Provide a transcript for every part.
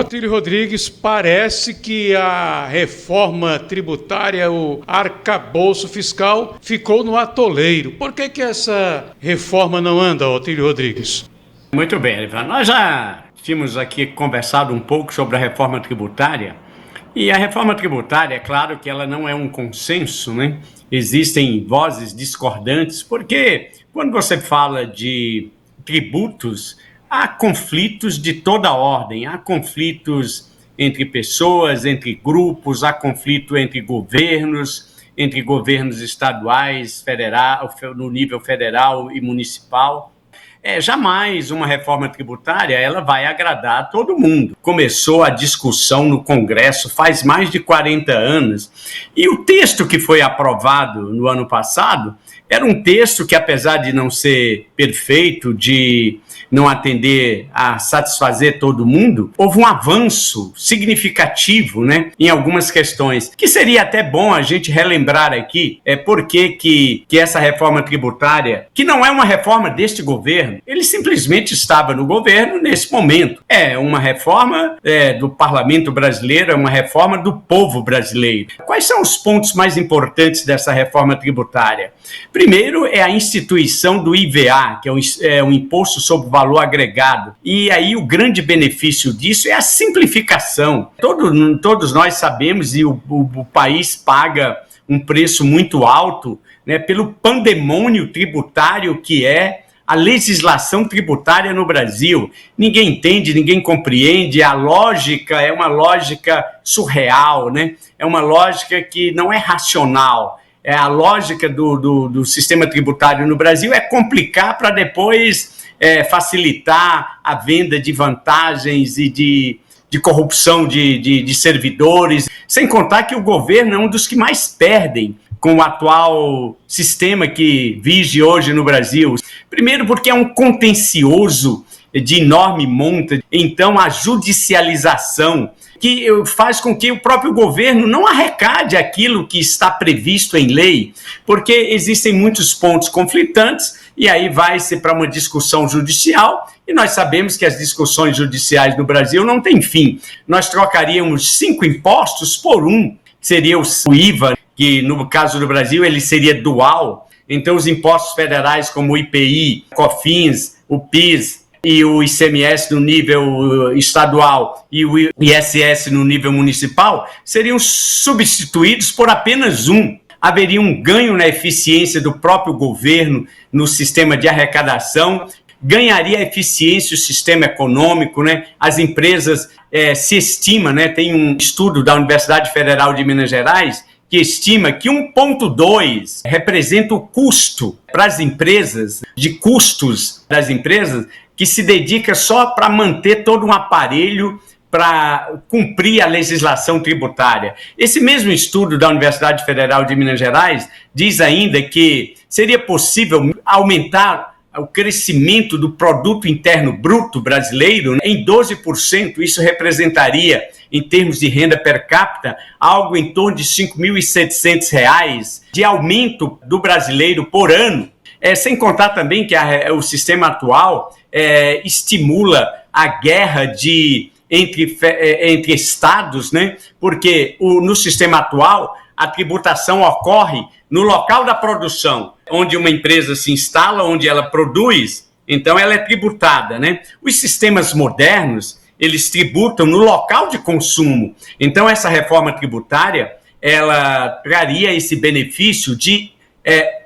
Otílio Rodrigues, parece que a reforma tributária, o arcabouço fiscal, ficou no atoleiro. Por que essa reforma não anda, Otílio Rodrigues? Muito bem, Ivan. Nós já tínhamos aqui conversado um pouco sobre a reforma tributária. E a reforma tributária, é claro que ela não é um consenso, né? Existem vozes discordantes, porque quando você fala de tributos, há conflitos de toda ordem, há conflitos entre pessoas, entre grupos, há conflito entre governos estaduais, federal, no nível federal e municipal. Jamais uma reforma tributária ela vai agradar a todo mundo. Começou a discussão no Congresso faz mais de 40 anos e o texto que foi aprovado no ano passado era um texto que, apesar de não ser perfeito, de não atender a satisfazer todo mundo, houve um avanço significativo, né, em algumas questões, que seria até bom a gente relembrar aqui, por que essa reforma tributária, que não é uma reforma deste governo, ele simplesmente estava no governo nesse momento. É uma reforma do parlamento brasileiro, é uma reforma do povo brasileiro. Quais são os pontos mais importantes dessa reforma tributária? Primeiro é a instituição do IVA, que é um imposto sobre o valor agregado. E aí o grande benefício disso é a simplificação. Todos nós sabemos e o país paga um preço muito alto, né, pelo pandemônio tributário que é a legislação tributária no Brasil. Ninguém entende, ninguém compreende, a lógica é uma lógica surreal, né? É uma lógica que não é racional. A lógica do sistema tributário no Brasil é complicar para depois facilitar a venda de vantagens e de corrupção de servidores, sem contar que o governo é um dos que mais perdem com o atual sistema que vige hoje no Brasil. Primeiro porque é um contencioso de enorme monta, então a judicialização que faz com que o próprio governo não arrecade aquilo que está previsto em lei, porque existem muitos pontos conflitantes e aí vai-se para uma discussão judicial e nós sabemos que as discussões judiciais no Brasil não têm fim. Nós trocaríamos 5 impostos por um, que seria o IVA, que no caso do Brasil ele seria dual, então os impostos federais como o IPI, COFINS, o PIS e o ICMS no nível estadual e o ISS no nível municipal seriam substituídos por apenas um. Haveria um ganho na eficiência do próprio governo no sistema de arrecadação, ganharia eficiência o sistema econômico, né? As empresas se estima, né? Tem um estudo da Universidade Federal de Minas Gerais que estima que 1,2 representa o custo para as empresas, de custos das empresas, que se dedica só para manter todo um aparelho para cumprir a legislação tributária. Esse mesmo estudo da Universidade Federal de Minas Gerais diz ainda que seria possível aumentar o crescimento do produto interno bruto brasileiro em 12%. Isso representaria, em termos de renda per capita, algo em torno de R$ 5.700 de aumento do brasileiro por ano. Sem contar também que o sistema atual estimula a guerra entre estados, né? Porque no sistema atual a tributação ocorre no local da produção, onde uma empresa se instala, onde ela produz, então ela é tributada, né? Os sistemas modernos, eles tributam no local de consumo. Então essa reforma tributária, ela traria esse benefício de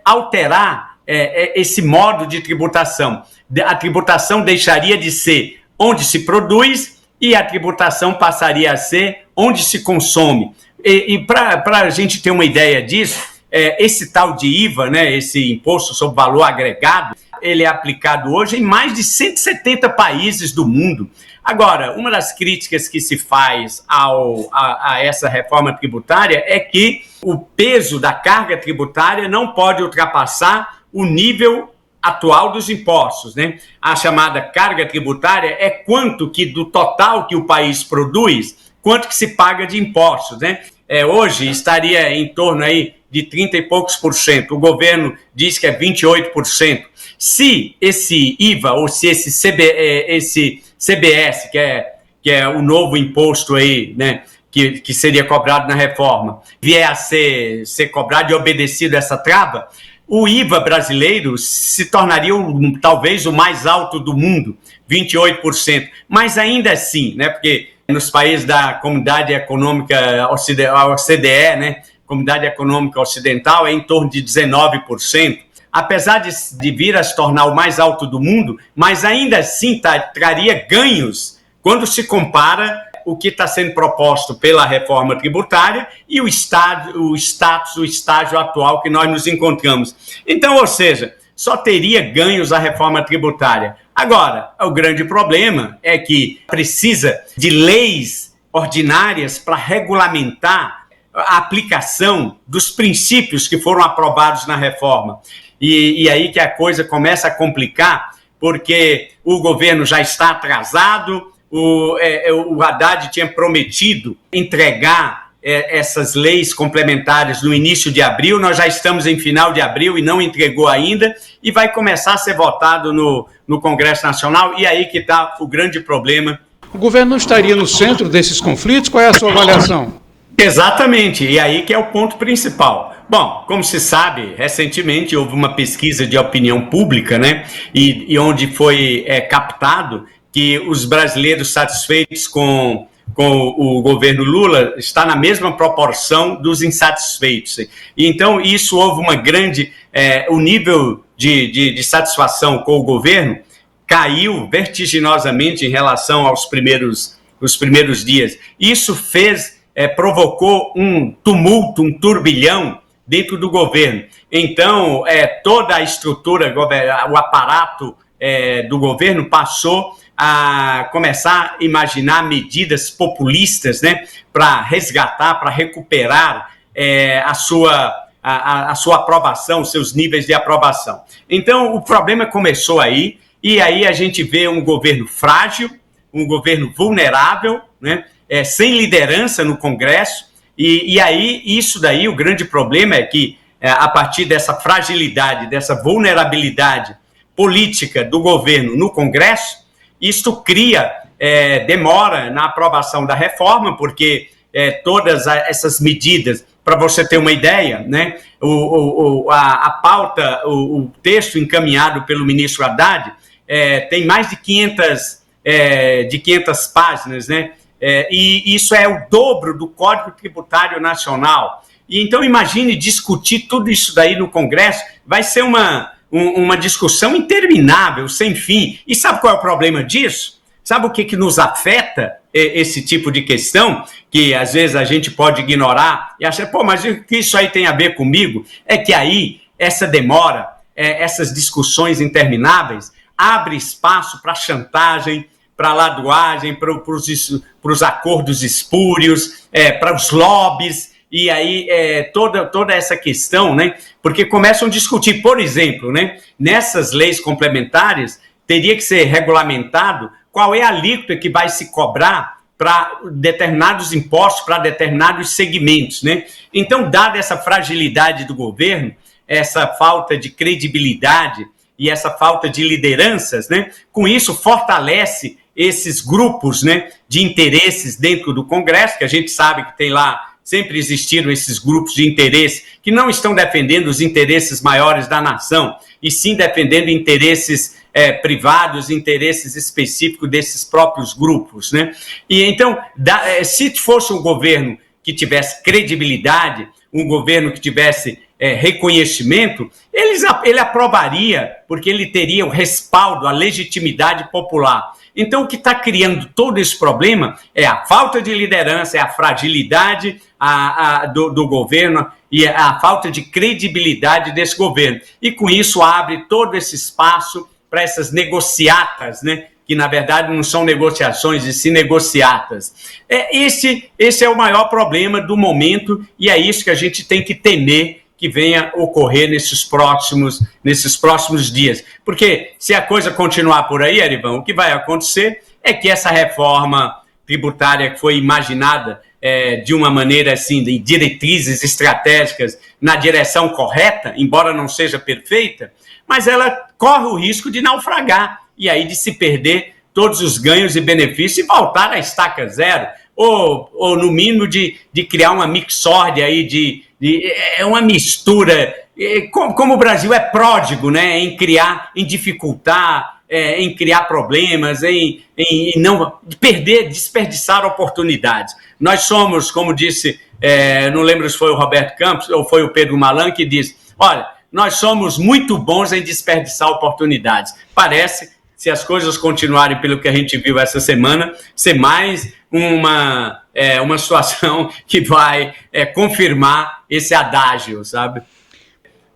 alterar esse modo de tributação. A tributação deixaria de ser onde se produz e a tributação passaria a ser onde se consome. E para a gente ter uma ideia disso, esse tal de IVA, né, esse Imposto sobre Valor Agregado, ele é aplicado hoje em mais de 170 países do mundo. Agora, uma das críticas que se faz a essa reforma tributária é que o peso da carga tributária não pode ultrapassar o nível atual dos impostos, né? A chamada carga tributária é quanto que do total que o país produz, quanto que se paga de impostos, né? Hoje estaria em torno aí de 30 e poucos por cento. O governo diz que é 28%. Se esse IVA ou se esse CBS, que é o novo imposto aí, né, que seria cobrado na reforma, vier a ser cobrado e obedecido essa trava, o IVA brasileiro se tornaria talvez o mais alto do mundo, 28%. Mas ainda assim, né, porque nos países da Comunidade Econômica OCDE, né, Comunidade Econômica Ocidental, é em torno de 19%. Apesar de vir a se tornar o mais alto do mundo, mas ainda assim traria ganhos quando se compara o que está sendo proposto pela reforma tributária e o estágio atual que nós nos encontramos. Então, ou seja, só teria ganhos a reforma tributária. Agora, o grande problema é que precisa de leis ordinárias para regulamentar a aplicação dos princípios que foram aprovados na reforma. E aí que a coisa começa a complicar, porque o governo já está atrasado. O Haddad tinha prometido entregar essas leis complementares no início de abril, nós já estamos em final de abril e não entregou ainda, e vai começar a ser votado no Congresso Nacional, e aí que está o grande problema. O governo não estaria no centro desses conflitos? Qual é a sua avaliação? Exatamente, e aí que é o ponto principal. Bom, como se sabe, recentemente houve uma pesquisa de opinião pública, né, e onde foi captado que os brasileiros satisfeitos com o governo Lula está na mesma proporção dos insatisfeitos. E então, isso houve uma grande... o nível de satisfação com o governo caiu vertiginosamente em relação aos primeiros dias. Isso provocou um tumulto, um turbilhão dentro do governo. Então, toda a estrutura, o aparato do governo passou a começar a imaginar medidas populistas, né, para resgatar, para recuperar a sua aprovação, seus níveis de aprovação. Então, o problema começou aí, e aí a gente vê um governo frágil, um governo vulnerável, né, sem liderança no Congresso, e aí isso daí, o grande problema é que, a partir dessa fragilidade, dessa vulnerabilidade política do governo no Congresso, isto cria demora na aprovação da reforma, porque todas essas medidas, para você ter uma ideia, né, a pauta, o texto encaminhado pelo ministro Haddad tem mais de 500 páginas, né, e isso é o dobro do Código Tributário Nacional. E então imagine discutir tudo isso daí no Congresso, vai ser uma discussão interminável, sem fim. E sabe qual é o problema disso? Sabe o que nos afeta esse tipo de questão, que às vezes a gente pode ignorar e achar, mas o que isso aí tem a ver comigo? É que aí, essa demora, essas discussões intermináveis, abre espaço para chantagem, para ladoagem, para os acordos espúrios, para os lobbies. E aí, toda essa questão, né? Porque começam a discutir, por exemplo, né? Nessas leis complementares, teria que ser regulamentado qual é a alíquota que vai se cobrar para determinados impostos, para determinados segmentos, né? Então, dada essa fragilidade do governo, essa falta de credibilidade e essa falta de lideranças, né? Com isso, fortalece esses grupos, né, de interesses dentro do Congresso, que a gente sabe que tem lá, sempre existiram esses grupos de interesse que não estão defendendo os interesses maiores da nação, e sim defendendo interesses privados, interesses específicos desses próprios grupos, né? E então, se fosse um governo que tivesse credibilidade, um governo que tivesse reconhecimento, ele aprovaria, porque ele teria o respaldo, a legitimidade popular. Então, o que está criando todo esse problema é a falta de liderança, é a fragilidade do governo e a falta de credibilidade desse governo. E, com isso, abre todo esse espaço para essas negociatas, né? Que, na verdade, não são negociações, e sim negociatas. Esse é o maior problema do momento, e é isso que a gente tem que temer que venha ocorrer nesses próximos dias. Porque se a coisa continuar por aí, Arivão, o que vai acontecer é que essa reforma tributária que foi imaginada de uma maneira assim, de diretrizes estratégicas na direção correta, embora não seja perfeita, mas ela corre o risco de naufragar e aí de se perder todos os ganhos e benefícios e voltar à estaca zero, ou no mínimo de criar uma mixórdia aí, uma mistura, como o Brasil é pródigo, né, em criar, em dificultar, em criar problemas, em não desperdiçar oportunidades. Nós somos, como disse, não lembro se foi o Roberto Campos ou foi o Pedro Malan que disse, olha, nós somos muito bons em desperdiçar oportunidades. Parece, se as coisas continuarem pelo que a gente viu essa semana, ser mais uma situação que vai confirmar esse adágio, sabe?